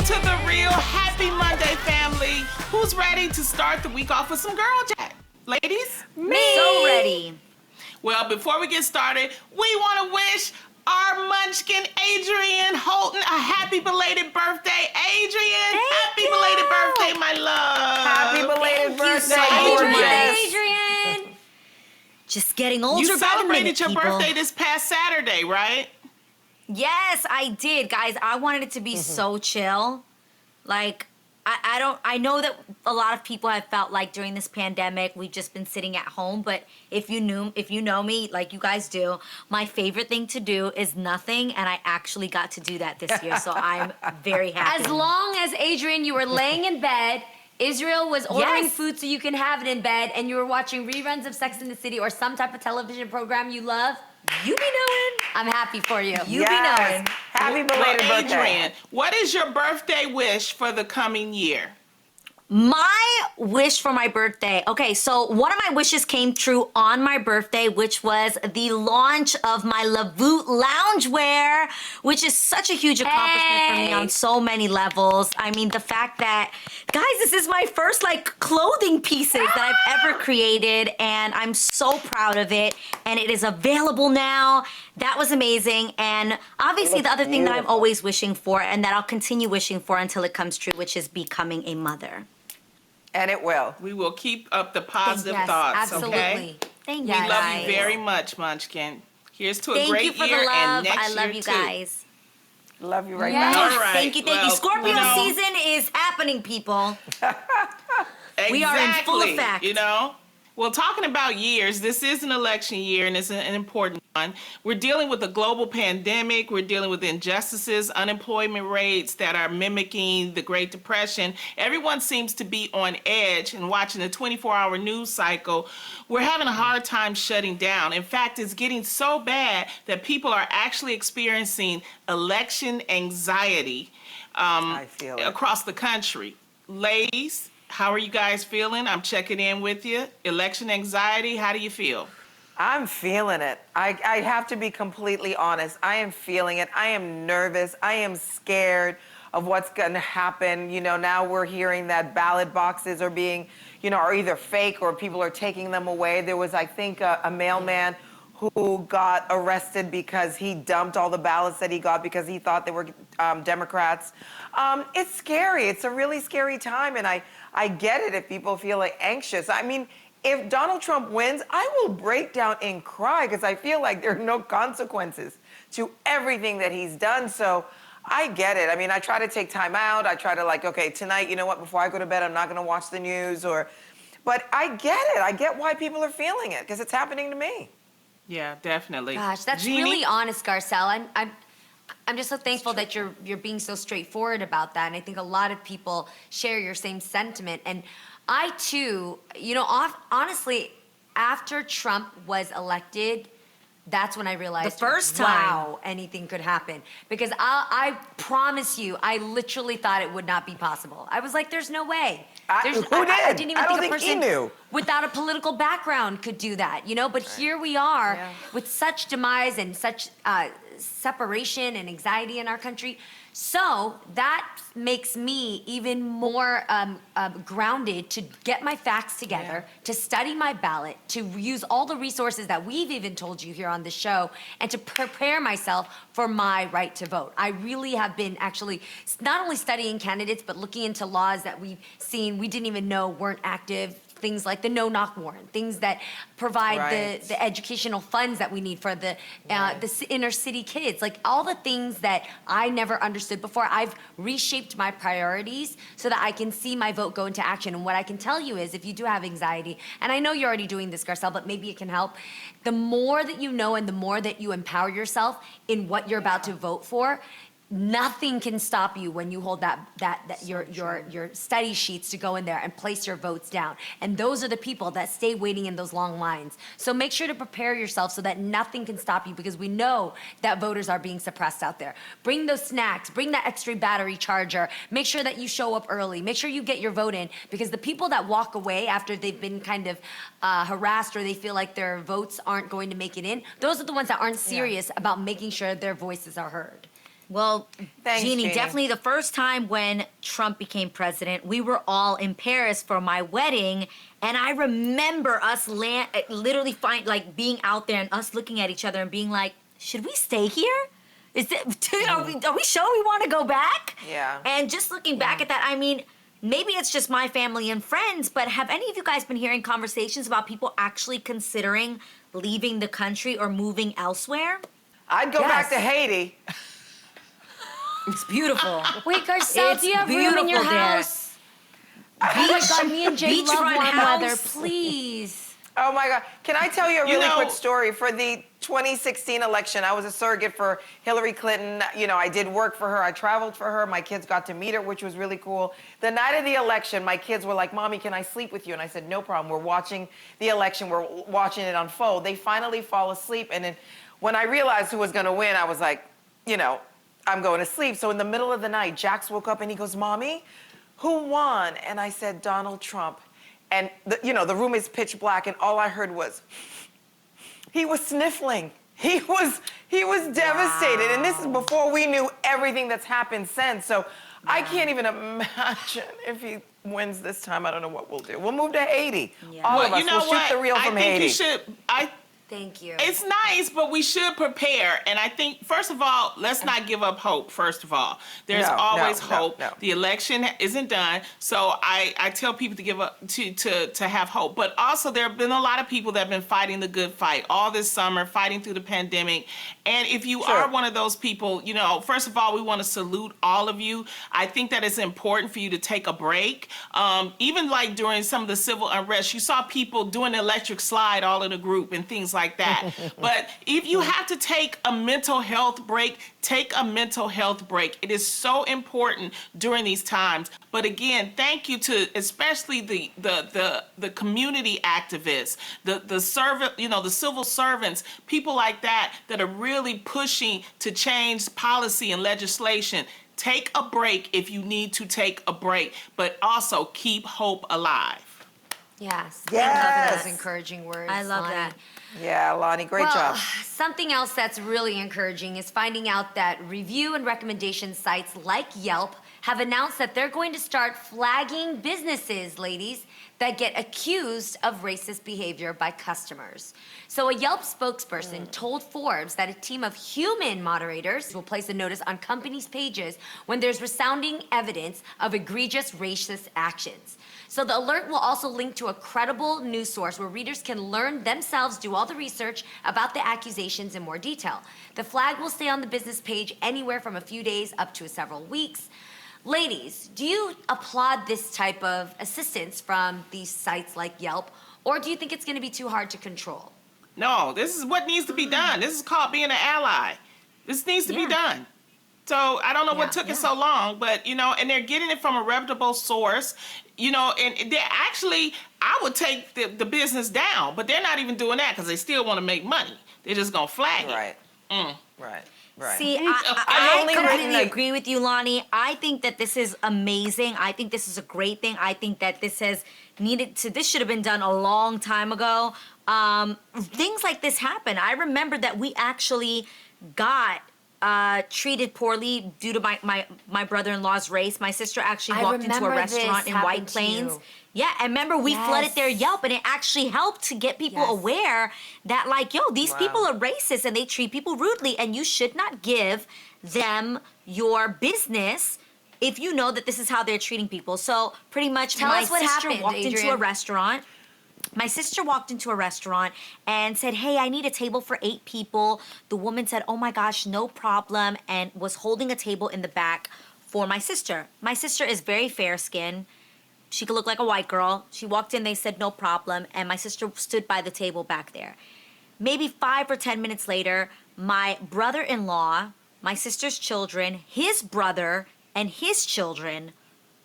to the real Happy Monday family. Who's ready to start the week off with some girl chat? Ladies? Me! So ready. Well, before we get started, we want to wish our munchkin Adrian Holton a happy belated birthday. Adrian, happy belated birthday, my love. Happy belated birthday, Adrian. Just getting older. You celebrated your people. birthday this past Saturday, right? Yes, I did, guys. I wanted it to be so chill. Like, I know that a lot of people have felt like during this pandemic we've just been sitting at home, but if you know me like you guys do, my favorite thing to do is nothing, and I actually got to do that this year, so I'm very happy. As long as, Adrian, you were laying in bed, Israel was ordering food so you can have it in bed, and you were watching reruns of Sex and the City or some type of television program you love, you be knowing. I'm happy for you. You be knowing. Happy belated birthday. Adrian, what is your birthday wish for the coming year? My wish for my birthday. Okay, so one of my wishes came true on my birthday, which was the launch of my Lavoot loungewear, which is such a huge accomplishment for me on so many levels. I mean, the fact that, guys, this is my first clothing pieces that I've ever created, and I'm so proud of it. And it is available now. That was amazing. And obviously the other thing that I'm always wishing for, and that I'll continue wishing for until it comes true, which is becoming a mother. And it will. We will keep up the positive thoughts, absolutely. okay? Thank We you, love guys. you very much, Munchkin. Here's to a Thank great you for year the love. and next I love year you too. guys. Love you right Yes. back. All right. Thank you. Well, Scorpio you know, season is happening, people. Exactly. We are in full effect. You know? Well, talking about years, this is an election year, and it's an important one. We're dealing with a global pandemic. We're dealing with injustices, unemployment rates that are mimicking the Great Depression. Everyone seems to be on edge and watching the 24-hour news cycle. We're having a hard time shutting down. In fact, it's getting so bad that people are actually experiencing election anxiety I feel it. across the country. Ladies, how are you guys feeling? I'm checking in with you. Election anxiety, how do you feel? I'm feeling it. I have to be completely honest. I am feeling it. I am nervous. I am scared of what's going to happen. You know, now we're hearing that ballot boxes are being, are either fake or people are taking them away. There was, I think, a mailman who got arrested because he dumped all the ballots that he got because he thought they were Democrats. It's scary. It's a really scary time, and I get it if people feel anxious. I mean, if Donald Trump wins, I will break down and cry because I feel like there are no consequences to everything that he's done. So I get it. I mean, I try to take time out. I try to okay, tonight, you know what, before I go to bed, I'm not going to watch the news but I get it. I get why people are feeling it because it's happening to me. Yeah, definitely. Gosh, that's Jeannie? really honest, Garcelle. I'm just so thankful that you're being so straightforward about that, and I think a lot of people share your same sentiment. And I too, honestly, after Trump was elected, that's when I realized The first time. wow, anything could happen. Because I promise you, I literally thought it would not be possible. I was like, there's no way. Who did? I didn't even I don't think a think he person knew. without a political background could do that, But here we are with such demise and such separation and anxiety in our country. So that makes me even more grounded to get my facts together, to study my ballot, to use all the resources that we've even told you here on the show, and to prepare myself for my right to vote. I really have been actually not only studying candidates, but looking into laws that we've seen we didn't even know weren't active. Things like the no-knock warrant, things that provide the educational funds that we need for the inner city kids, all the things that I never understood before. I've reshaped my priorities so that I can see my vote go into action. And what I can tell you is, if you do have anxiety, and I know you're already doing this, Garcelle, but maybe it can help, the more that you know and the more that you empower yourself in what you're about to vote for, nothing can stop you when you hold your study sheets to go in there and place your votes down. And those are the people that stay waiting in those long lines. So make sure to prepare yourself so that nothing can stop you, because we know that voters are being suppressed out there. Bring those snacks, bring that extra battery charger, make sure that you show up early, make sure you get your vote in, because the people that walk away after they've been kind of harassed or they feel like their votes aren't going to make it in, those are the ones that aren't serious about making sure their voices are heard. Well, Thanks, Jeannie, Jeannie. definitely the first time when Trump became president, we were all in Paris for my wedding, and I remember us literally being out there and us looking at each other and being like, should we stay here? Are we sure we want to go back? Yeah. And just looking back at that, I mean, maybe it's just my family and friends, but have any of you guys been hearing conversations about people actually considering leaving the country or moving elsewhere? I'd go back to Yes. Haiti. It's beautiful. Wait, Garcelle, It's do you have room in your beautiful there. house? Oh my God, me and Jay love Beachfront warm house. weather. Please. Oh my God. Can I tell you a You really know- quick story? For the 2016 election, I was a surrogate for Hillary Clinton. You know, I did work for her. I traveled for her. My kids got to meet her, which was really cool. The night of the election, my kids were like, Mommy, can I sleep with you? And I said, no problem. We're watching the election. We're watching it unfold. They finally fall asleep. And then when I realized who was going to win, I was like, you know, I'm going to sleep. So in the middle of the night, Jax woke up and he goes, Mommy, who won? And I said, Donald Trump. And the room is pitch black, and all I heard was, he was sniffling. He was devastated. And this is before we knew everything that's happened since. So I can't even imagine if he wins this time. I don't know what we'll do. We'll move to Haiti. Yeah. All of Well, us. you know We'll what? shoot the reel I from think Haiti. you should. Thank you. It's nice, but we should prepare. And I think, first of all, let's not give up hope, first of all. There's No, always no, hope. no. The election isn't done. So I tell people to give up, to have hope. But also, there have been a lot of people that have been fighting the good fight all this summer, fighting through the pandemic. And if you Sure. are one of those people, first of all, we want to salute all of you. I think that it's important for you to take a break. Even like during some of the civil unrest, you saw people doing the electric slide all in a group and things like that. But if you have to take a mental health break, take a mental health break. It is so important during these times. But again, thank you to especially the community activists, the servant, the civil servants, people like that are really pushing to change policy and legislation. Take a break if you need to take a break, but also keep hope alive. Yes. I Yes. love those encouraging words. I love Lonnie. that. Yeah, Lonnie, great well, job. Something else that's really encouraging is finding out that review and recommendation sites like Yelp have announced that they're going to start flagging businesses, ladies, that get accused of racist behavior by customers. So a Yelp spokesperson told Forbes that a team of human moderators will place a notice on companies' pages when there's resounding evidence of egregious racist actions. So the alert will also link to a credible news source where readers can learn themselves, do all the research about the accusations in more detail. The flag will stay on the business page anywhere from a few days up to several weeks. Ladies, do you applaud this type of assistance from these sites like Yelp, or do you think it's going to be too hard to control? No, this is what needs to be done. This is called being an ally. This needs to be Yeah. done. So I don't know what Yeah, took it so long, but and they're getting it from a reputable source, and they're actually, I would take the business down, but they're not even doing that because they still want to make money. They're just gonna flag it. Right. Right. See, I've I only completely written agree with you, Lonnie. I think that this is amazing. I think this is a great thing. I think that this should have been done a long time ago. Things like this happen. I remember that we actually got treated poorly due to my brother-in-law's race. My sister actually I walked into a remember restaurant this in happened White to Plains. you. Yeah, and remember we flooded their Yes. Yelp, and it actually helped to get people Yes. aware that these Wow. people are racist and they treat people rudely, and you should not give them your business if you know that this is how they're treating people. So pretty much Tell my us what sister happened, walked into a Adrian. restaurant. My sister walked into a restaurant and said, "Hey, I need a table for 8 people." The woman said, "Oh my gosh, no problem," and was holding a table in the back for my sister. My sister is very fair-skinned. She could look like a white girl. She walked in, they said no problem, and my sister stood by the table back there. Maybe 5 or 10 minutes later, my brother-in-law, my sister's children, his brother, and his children,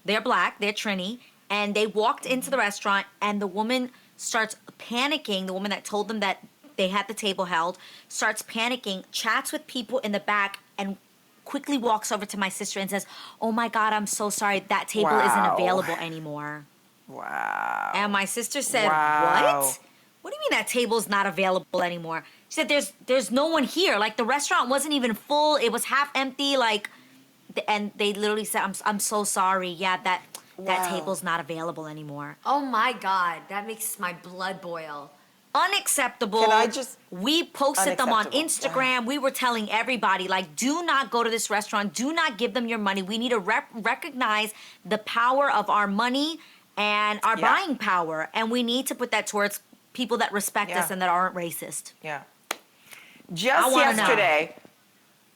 they're black, they're Trini, and they walked into the restaurant, and the woman starts panicking. The woman that told them that they had the table held starts panicking, chats with people in the back, and quickly walks over to my sister and says, "Oh my God, I'm so sorry. That table isn't Wow. available anymore." Wow. And my sister said, Wow. "What? What do you mean that table's not available anymore?" She said, there's no one here. Like, the restaurant wasn't even full. It was half empty. Like, and they literally said, I'm so sorry. Yeah, that Wow. table's not available anymore. Oh my God, that makes my blood boil. Unacceptable. Can I just- We posted them on Unacceptable. Instagram. Wow. We were telling everybody, like, do not go to this restaurant. Do not give them your money. We need to recognize the power of our money and our Yeah. buying power. And we need to put that towards people that respect Yeah. us and that aren't racist. Yeah. I wanna know.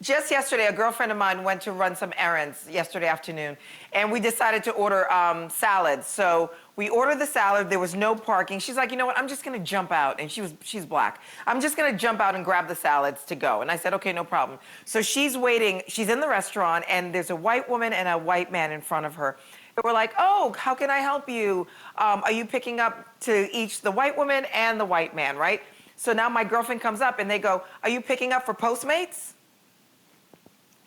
Just yesterday, a girlfriend of mine went to run some errands yesterday afternoon, and we decided to order salads. So we ordered the salad. There was no parking. She's like, you know what? I'm just gonna jump out, and she's black. I'm just gonna jump out and grab the salads to go. And I said, okay, no problem. So she's waiting. She's in the restaurant, and there's a white woman and a white man in front of her. We're like, oh, how can I help you? Are you picking up to each the white woman and the white man, right? So now my girlfriend comes up, and they go, are you picking up for Postmates?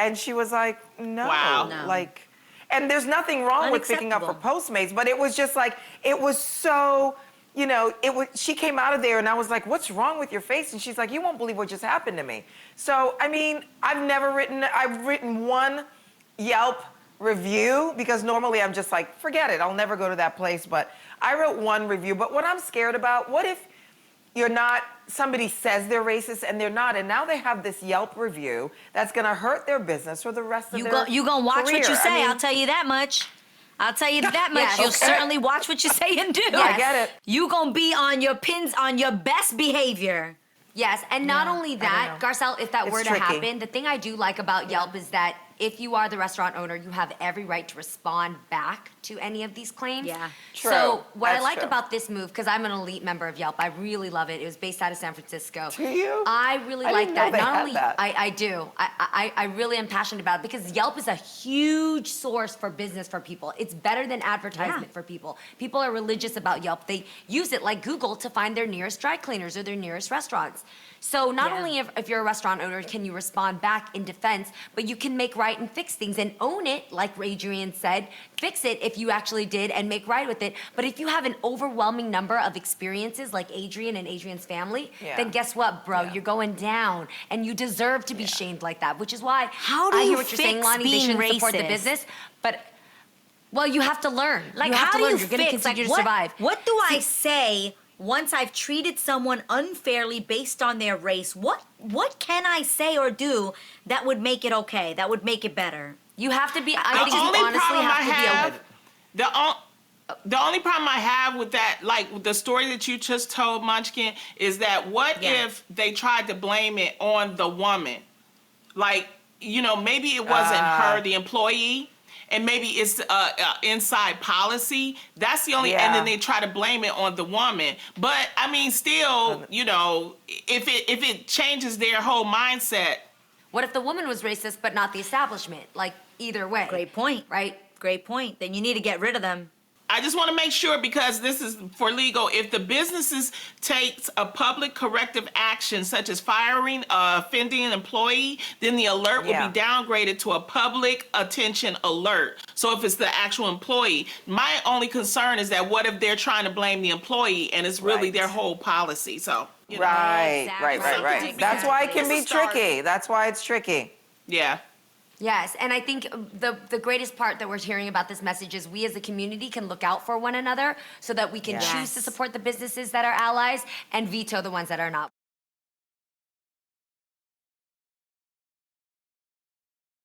And she was like, no. Wow. No. Like, and there's nothing wrong with picking up for Postmates, but it was just like, it was so, you know, she came out of there and I was like, what's wrong with your face? And she's like, you won't believe what just happened to me. So, I mean, I've written one Yelp review because normally I'm just like, forget it, I'll never go to that place. But I wrote one review. But what I'm scared about, what if you're not, somebody says they're racist and they're not, and now they have this Yelp review that's gonna hurt their business for the rest of their You gonna watch career. what you say, I mean, I'll tell you that much. I'll tell you that much. Yes. You'll Okay. certainly watch what you say and do. I get it. You gonna be on your pins, on your best behavior. Yes, and not only that, know. Garcelle, if that It's were to tricky. happen, the thing I do like about Yelp is that if you are the restaurant owner, you have every right to respond back to any of these claims. Yeah. True. So what I That's like true. about this move, because I'm an elite member of Yelp, I really love it. It was based out of San Francisco. Do you? I really I like didn't know that. they Not had only that. I do. I really am passionate about it because Yelp is a huge source for business for people. It's better than advertisement Yeah. for people. People are religious about Yelp. They use it like Google to find their nearest dry cleaners or their nearest restaurants. So not Yeah. only if you're a restaurant owner can you respond back in defense, but you can make right and fix things and own it, like Adrian said, fix it if you actually did and make right with it. But if you have an overwhelming number of experiences like Adrian and Adrian's family, Yeah. then guess what, bro? Yeah. You're going down and you deserve to be shamed like that, which is why How do I you hear what you're saying, fix Lonnie, they being shouldn't support the racist? business, but well, you have to learn. Like, you have how to do learn. you You're going to fix? continue Like, to survive. What do I say once I've treated someone unfairly based on their race? What can I say or do that would make it okay? That would make it better? You have to be, I The think you only honestly problem I have to be have, open. the only problem I have with that, like with the story that you just told, Munchkin, is that what Yeah. if they tried to blame it on the woman? Like, you know, maybe it wasn't her, the employee, and maybe it's inside policy. That's the only, and then Yeah. they try to blame it on the woman. But I mean, still, you know, if it changes their whole mindset. What if the woman was racist but not the establishment? Like, either way. Great point. Right? Great point. Then you need to get rid of them. I just want to make sure, because this is for legal, if the businesses takes a public corrective action such as firing a offending employee, then the alert will Yeah. be downgraded to a public attention alert. So if it's the actual employee, my only concern is that what if they're trying to blame the employee and it's really Right. their whole policy? So, you know, Right, right, Exactly. right. That's why it can It's be a start. tricky. That's why it's tricky. yeah. Yes, and I think the greatest part that we're hearing about this message is we as a community can look out for one another so that we can Yes. choose to support the businesses that are allies and veto the ones that are not.